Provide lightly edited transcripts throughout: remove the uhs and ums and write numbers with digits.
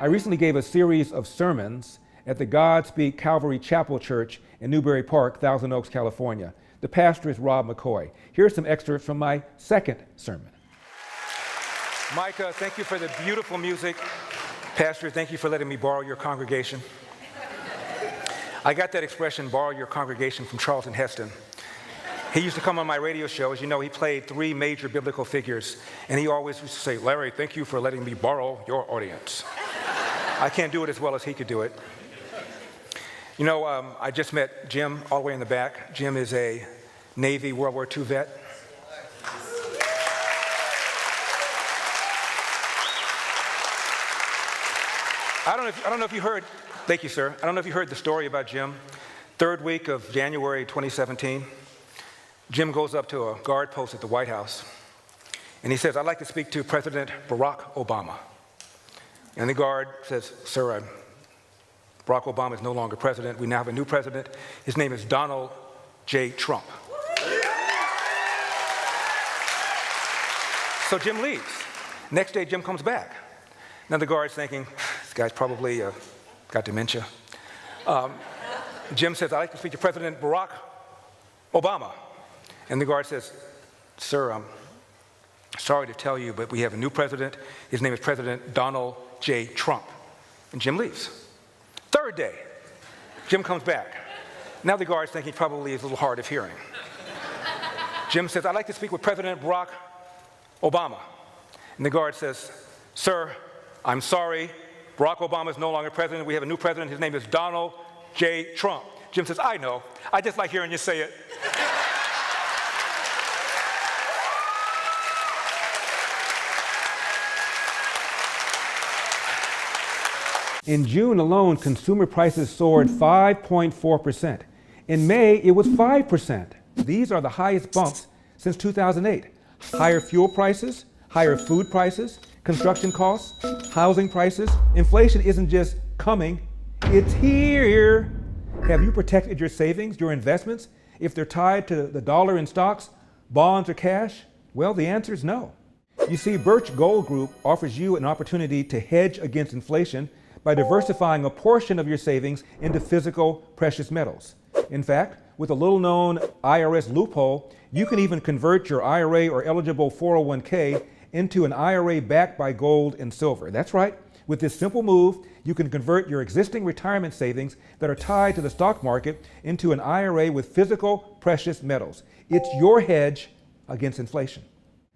I recently gave a series of sermons at the Godspeak Calvary Chapel Church in Newbury Park, Thousand Oaks, California. The pastor is Rob McCoy. Here's some excerpts from my second sermon. Micah, thank you for the beautiful music. Pastor, thank you for letting me borrow your congregation. I got that expression, borrow your congregation, from Charlton Heston. He used to come on my radio show. As you know, he played three major biblical figures, and he always used to say, Larry, thank you for letting me borrow your audience. I can't do it as well as he could do it. You know, I just met Jim all the way in the back. Jim is a Navy World War II vet. I don't know if you heard, thank you, sir. I don't know if you heard the story about Jim. Third week of January 2017, Jim goes up to a guard post at the White House, and he says, I'd like to speak to President Barack Obama. And the guard says, sir, Barack Obama is no longer president. We now have a new president. His name is Donald J. Trump. So Jim leaves. Next day, Jim comes back. Now the guard's thinking, this guy's probably got dementia. Jim says, I'd like to speak to President Barack Obama. And the guard says, sir, I'm sorry to tell you, but we have a new president. His name is President Donald J. Trump. And Jim leaves. Third day, Jim comes back. Now the guard's thinking probably is a little hard of hearing. Jim says, I'd like to speak with President Barack Obama. And the guard says, sir, I'm sorry, Barack Obama is no longer president. We have a new president. His name is Donald J. Trump. Jim says, I know. I just like hearing you say it. In June alone, consumer prices soared 5.4%. In May, it was 5%. These are the highest bumps since 2008. Higher fuel prices, higher food prices, construction costs, housing prices. Inflation isn't just coming, it's here. Have you protected your savings, your investments, if they're tied to the dollar in stocks, bonds, or cash? Well, the answer is no. You see, Birch Gold Group offers you an opportunity to hedge against inflation by diversifying a portion of your savings into physical precious metals. In fact, with a little-known IRS loophole, you can even convert your IRA or eligible 401k into an IRA backed by gold and silver. That's right. With this simple move, you can convert your existing retirement savings that are tied to the stock market into an IRA with physical precious metals. It's your hedge against inflation.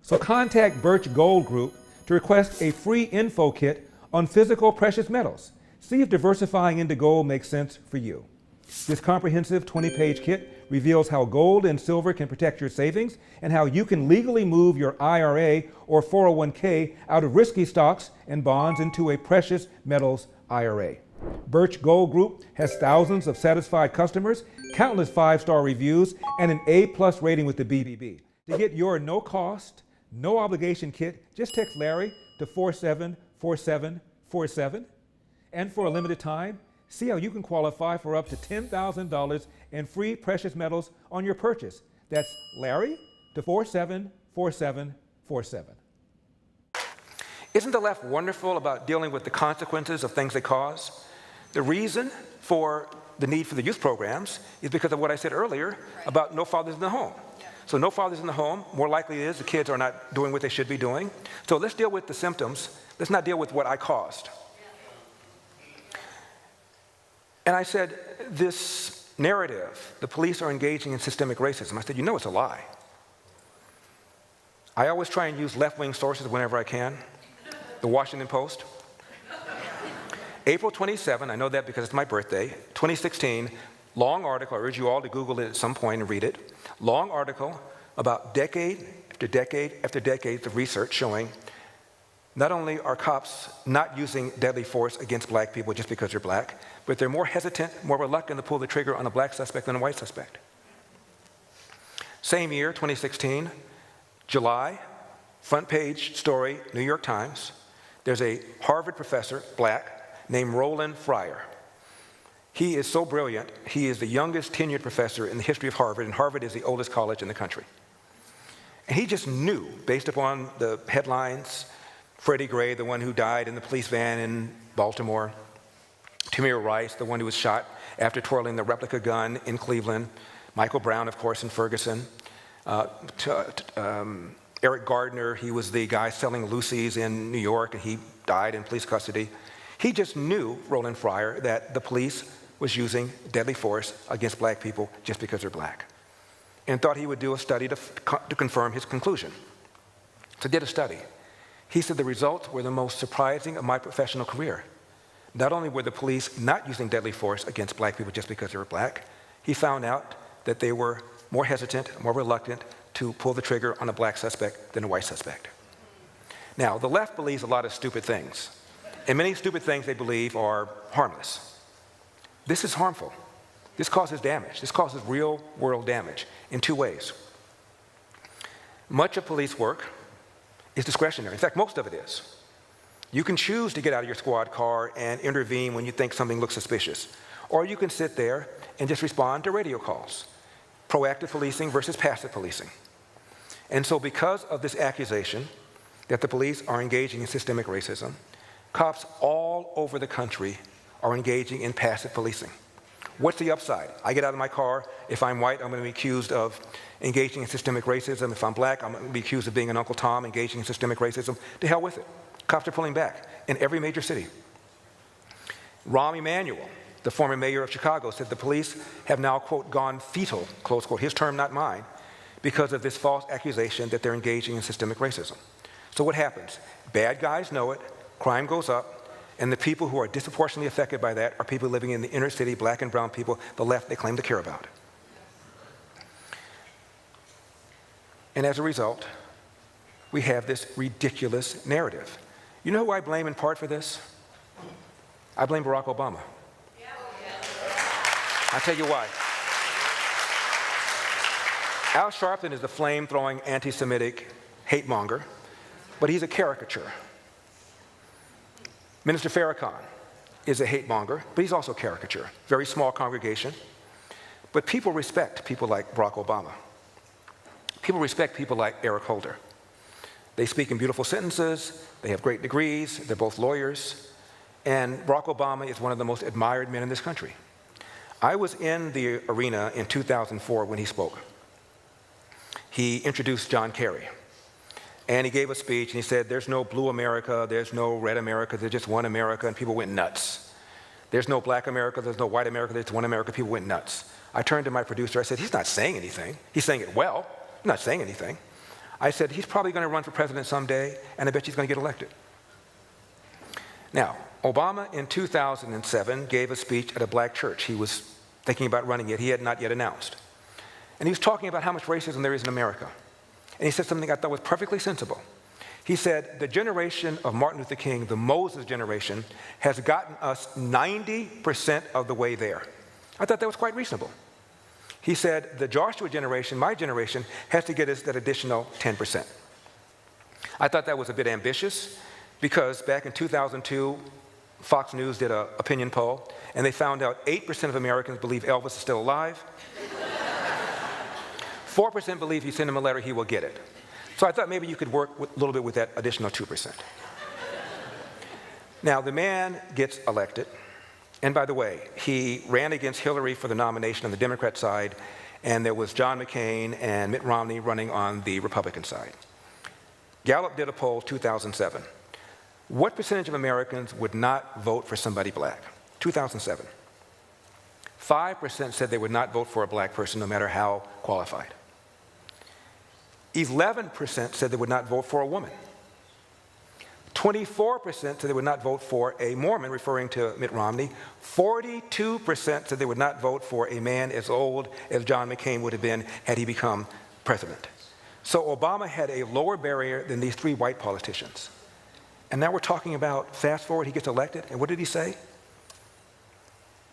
So contact Birch Gold Group to request a free info kit on physical precious metals. See if diversifying into gold makes sense for you. This comprehensive 20-page kit reveals how gold and silver can protect your savings and how you can legally move your IRA or 401k out of risky stocks and bonds into a precious metals IRA. Birch Gold Group has thousands of satisfied customers, countless 5-star reviews, and an A+ rating with the BBB. To get your no-cost, no-obligation kit, just text Larry to 474747. And for a limited time, see how you can qualify for up to $10,000 in free precious metals on your purchase. That's Larry to 474747. Isn't the left wonderful about dealing with the consequences of things they cause? The reason for the need for the youth programs is because of what I said earlier about no fathers in the home. So no fathers in the home, more likely it is the kids are not doing what they should be doing. So let's deal with the symptoms. Let's not deal with what I caused. And I said, this narrative, the police are engaging in systemic racism. I said, you know it's a lie. I always try and use left-wing sources whenever I can. The Washington Post. April 27, I know that because it's my birthday, 2016, long article, I urge you all to Google it at some point and read it. Long article about decade after decade after decades of research showing not only are cops not using deadly force against black people just because they're black, but they're more hesitant, more reluctant to pull the trigger on a black suspect than a white suspect. Same year, 2016, July, front page story, New York Times. There's a Harvard professor, black, named Roland Fryer. He is so brilliant, he is the youngest tenured professor in the history of Harvard, and Harvard is the oldest college in the country. And he just knew, based upon the headlines Freddie Gray, the one who died in the police van in Baltimore. Tamir Rice, the one who was shot after twirling the replica gun in Cleveland. Michael Brown, of course, in Ferguson. Eric Gardner, he was the guy selling Lucy's in New York, and he died in police custody. He just knew, Roland Fryer, that the police was using deadly force against black people just because they're black, and thought he would do a study to confirm his conclusion. So did a study. He said the results were the most surprising of my professional career. Not only were the police not using deadly force against black people just because they were black, he found out that they were more hesitant, more reluctant to pull the trigger on a black suspect than a white suspect. Now, the left believes a lot of stupid things, and many stupid things they believe are harmless. This is harmful. This causes damage. This causes real world damage in two ways. Much of police work is discretionary. In fact, most of it is. You can choose to get out of your squad car and intervene when you think something looks suspicious. Or you can sit there and just respond to radio calls. Proactive policing versus passive policing. And so because of this accusation that the police are engaging in systemic racism, cops all over the country are engaging in passive policing. What's the upside? I get out of my car. If I'm white, I'm going to be accused of engaging in systemic racism. If I'm black, I'm going to be accused of being an Uncle Tom engaging in systemic racism. To hell with it. Cops are pulling back in every major city. Rahm Emanuel, the former mayor of Chicago, said the police have now, quote, gone fetal, close quote, his term, not mine, because of this false accusation that they're engaging in systemic racism. So what happens? Bad guys know it, crime goes up, and the people who are disproportionately affected by that are people living in the inner city, black and brown people, the left they claim to care about. And as a result, we have this ridiculous narrative. You know who I blame in part for this? I blame Barack Obama. I'll tell you why. Al Sharpton is the flame-throwing, anti-Semitic hate monger, but he's a caricature. Minister Farrakhan is a hate monger, but he's also a caricature. Very small congregation. But people respect people like Barack Obama. People respect people like Eric Holder. They speak in beautiful sentences, they have great degrees, they're both lawyers, and Barack Obama is one of the most admired men in this country. I was in the arena in 2004 when he spoke. He introduced John Kerry. And he gave a speech and he said, there's no blue America, there's no red America, there's just one America, and people went nuts. There's no black America, there's no white America, there's one America, people went nuts. I turned to my producer, I said, he's not saying anything. He's saying it well, he's not saying anything. I said, he's probably going to run for president someday, and I bet he's going to get elected. Now, Obama in 2007 gave a speech at a black church. He was thinking about running it. He had not yet announced. And he was talking about how much racism there is in America. And he said something I thought was perfectly sensible. He said, the generation of Martin Luther King, the Moses generation, has gotten us 90% of the way there. I thought that was quite reasonable. He said, the Joshua generation, my generation, has to get us that additional 10%. I thought that was a bit ambitious because back in 2002, Fox News did an opinion poll, and they found out 8% of Americans believe Elvis is still alive. 4% believe if you send him a letter, he will get it. So I thought maybe you could work a little bit with that additional 2%. Now, the man gets elected. And by the way, he ran against Hillary for the nomination on the Democrat side, and there was John McCain and Mitt Romney running on the Republican side. Gallup did a poll 2007. What percentage of Americans would not vote for somebody black? 2007. 5% said they would not vote for a black person no matter how qualified. 11% said they would not vote for a woman. 24% said they would not vote for a Mormon, referring to Mitt Romney. 42% said they would not vote for a man as old as John McCain would have been had he become president. So Obama had a lower barrier than these three white politicians. And now we're talking about, fast forward, he gets elected, and what did he say?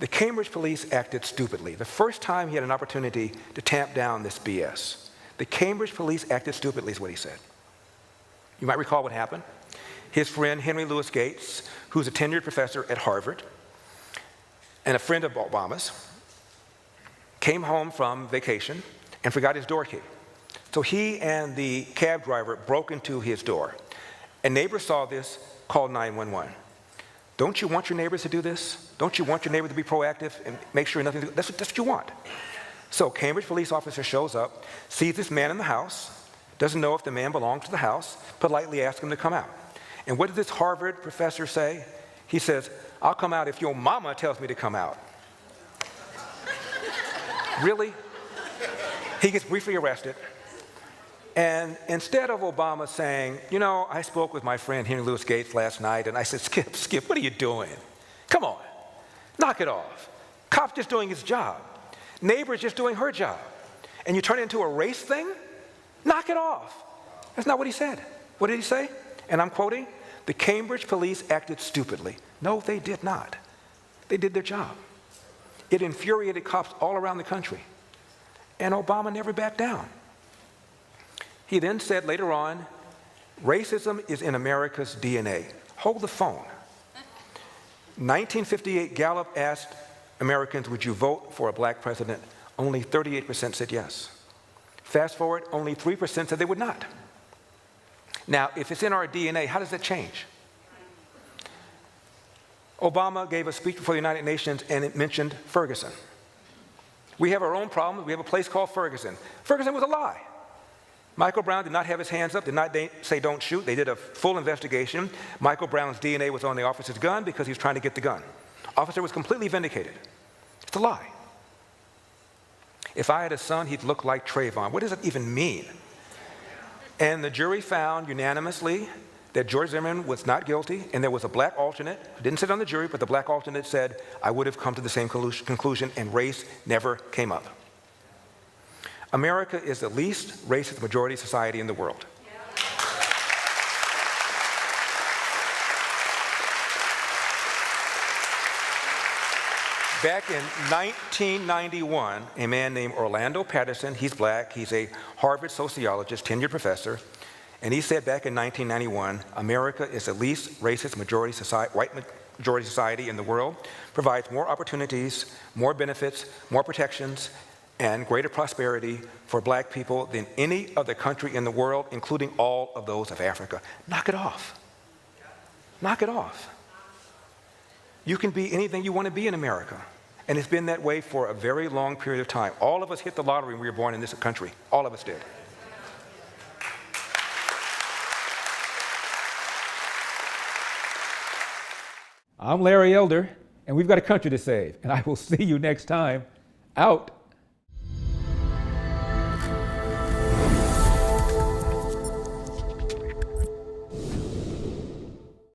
The Cambridge police acted stupidly. The first time he had an opportunity to tamp down this BS. The Cambridge police acted stupidly is what he said. You might recall what happened. His friend, Henry Louis Gates, who's a tenured professor at Harvard, and a friend of Obama's, came home from vacation and forgot his door key. So he and the cab driver broke into his door. A neighbor saw this, called 911. Don't you want your neighbors to do this? Don't you want your neighbor to be proactive and make sure nothing, that's what you want. So Cambridge police officer shows up, sees this man in the house, doesn't know if the man belongs to the house, politely asks him to come out. And what did this Harvard professor say? He says, I'll come out if your mama tells me to come out. Really? He gets briefly arrested. And instead of Obama saying, you know, I spoke with my friend Henry Louis Gates last night, and I said, Skip, what are you doing? Come on, knock it off. Cop's just doing his job. Neighbor's just doing her job. And you turn it into a race thing? Knock it off. That's not what he said. What did he say? And I'm quoting, the Cambridge police acted stupidly. No, they did not. They did their job. It infuriated cops all around the country. And Obama never backed down. He then said later on, racism is in America's DNA. Hold the phone. 1958, Gallup asked Americans, would you vote for a black president? Only 38% said yes. Fast forward, only 3% said they would not. Now, if it's in our DNA, how does that change? Obama gave a speech before the United Nations and it mentioned Ferguson. We have our own problems. We have a place called Ferguson. Ferguson was a lie. Michael Brown did not have his hands up, did not say don't shoot. They did a full investigation. Michael Brown's DNA was on the officer's gun because he was trying to get the gun. Officer was completely vindicated. It's a lie. If I had a son, he'd look like Trayvon. What does it even mean? And the jury found unanimously that George Zimmerman was not guilty, and there was a black alternate who didn't sit on the jury, but the black alternate said, I would have come to the same conclusion, and race never came up. America is the least racist majority society in the world. Back in 1991, a man named Orlando Patterson, he's black, he's a Harvard sociologist, tenured professor, and he said back in 1991, America is the least racist majority society, white majority society in the world, provides more opportunities, more benefits, more protections, and greater prosperity for black people than any other country in the world, including all of those of Africa. Knock it off. Knock it off. You can be anything you want to be in America. And it's been that way for a very long period of time. All of us hit the lottery when we were born in this country. All of us did. I'm Larry Elder, and we've got a country to save. And I will see you next time. Out.